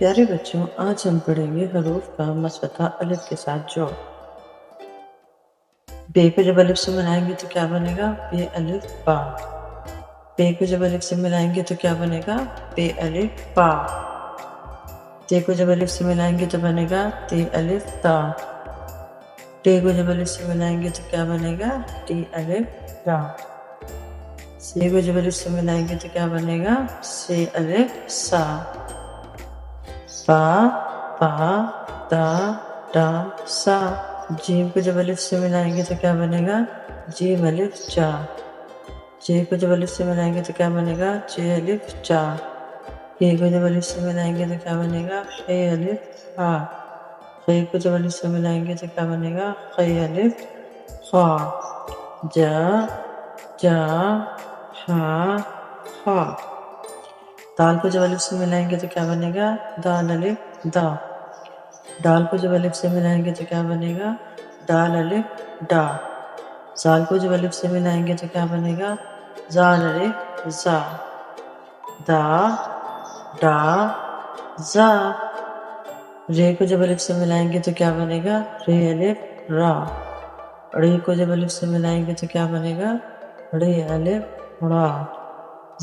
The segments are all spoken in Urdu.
پیارے بچوں، آج ہم پڑھیں گے حروف کا مسودہ الف کے ساتھ جوڑ۔ بے کو جب الف سے ملائیں گے تو کیا بنے گا؟ بے الف با۔ بے کو جب الف سے ملائیں گے تو کیا بنے گا؟ بے الف با۔ تے کو جب الف سے ملائیں گے تو بنے گا تے الف تا۔ ٹے کو جب الف سے ملائیں گے تو کیا بنے گا؟ ٹی الف را۔ سے کو جب الف سے ملائیں گے تو کیا بنے گا؟ سے الف سا۔ فا پا تا ٹا سا۔ جیم کو جب الف سے ملائیں گے تو کیا بنے گا؟ جیم الف جا۔ جے کو جب الف سے ملائیں گے تو کیا بنے گا؟ جے الف جا۔ کے کو جب الف سے ملائیں گے تو کیا بنے گا؟ خے الف خا۔ خے کو جب الف سے ملائیں گے تو کیا بنے گا؟ خے الف خا۔ جا جا ہا خا۔ دال کو جب الف سے ملائیں گے تو کیا بنے گا؟ دال الف دا۔ ڈال کو جب الف سے ملائیں گے تو کیا بنے گا؟ ڈال الف ڈا۔ زال کو جب الف سے ملائیں گے تو کیا بنے گا؟ زال الف زا۔ دا ڈا زا۔ رے کو جب الف سے ملائیں گے تو کیا بنے گا؟ رے الف را۔ ڑے کو جب الف سے ملائیں گے تو کیا بنے گا؟ ڑے الف را۔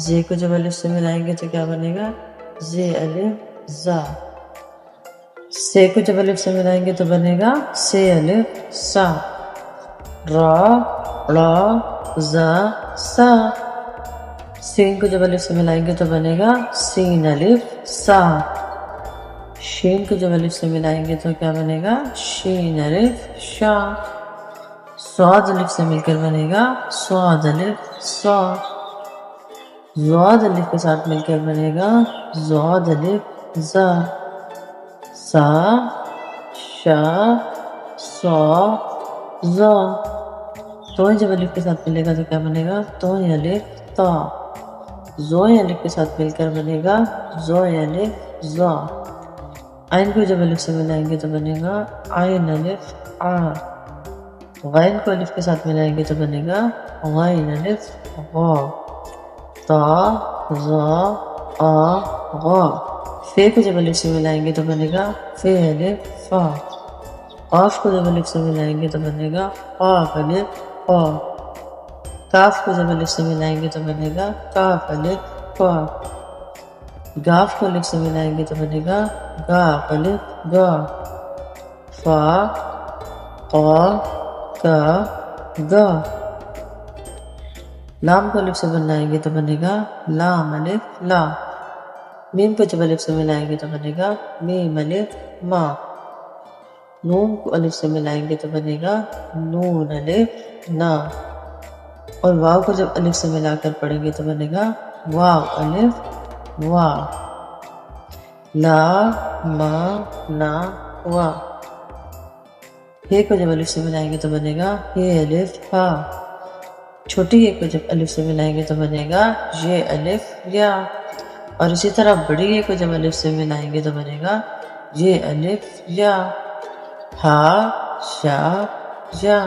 زے کو جب الف سے ملائیں گے تو کیا بنے گا؟ زے الف زا۔ سے کو جب الف سے ملائیں گے تو بنے گا سے الف سا۔ را ڑا زا سا۔ سین کو جب الف سے ملائیں گے تو بنے گا سین الف سا۔ شین کو جب الف سے ملائیں گے تو کیا بنے گا؟ شین الف شا۔ صاد الف سے مل کر بنے گا صاد الف سا۔ ضاد الف کے ساتھ مل کر بنے گا ضاد الف زا۔ سا شا سا زا۔ توئیں جب الف کے ساتھ ملے گا تو کیا بنے گا؟ توئیں الف تا۔ زوئیں الف کے ساتھ مل کر بنے گا زوئیں الف زا۔ عین کو جب الف سے ملائیں گے تو بنے گا عین الف آ۔ غین کو الف کے ساتھ ملائیں گے تو بنے گا غین الف غا۔ تا غا آ غا۔ فے کو جب الف سے ملائیں گے تو بنے گا فے الف فا۔ قاف کو جب الف سے ملائیں گے تو بنے گا قاف الف قا۔ کاف کو جب الف سے ملائیں گے تو بنے گا کاف الف قا۔ گاف کو الف سے ملائیں گے تو بنے گا گاف الف گا۔ فا قا کا گا۔ لام کو الف سے ملائیں گے تو بنے گا لام الف لا۔ میم کو جب الف سے ملائیں گے تو بنے گا میم الف ما۔ نون کو الف سے ملائیں گے تو بنے گا نون الف نا۔ اور واو کو جب الف سے ملا کر پڑھیں گے تو بنے گا واو الف وا۔ لا ما نا وا۔ ہے کو جب الف سے ملائیں گے تو بنے گا ہے الف ہا۔ چھوٹی ہے کو جب الف سے ملائیں گے تو بنے گا یہ الف یا۔ اور اسی طرح بڑی ہے کو جب الف سے ملائیں گے تو بنے گا یہ الف یا۔ ہا شا یا۔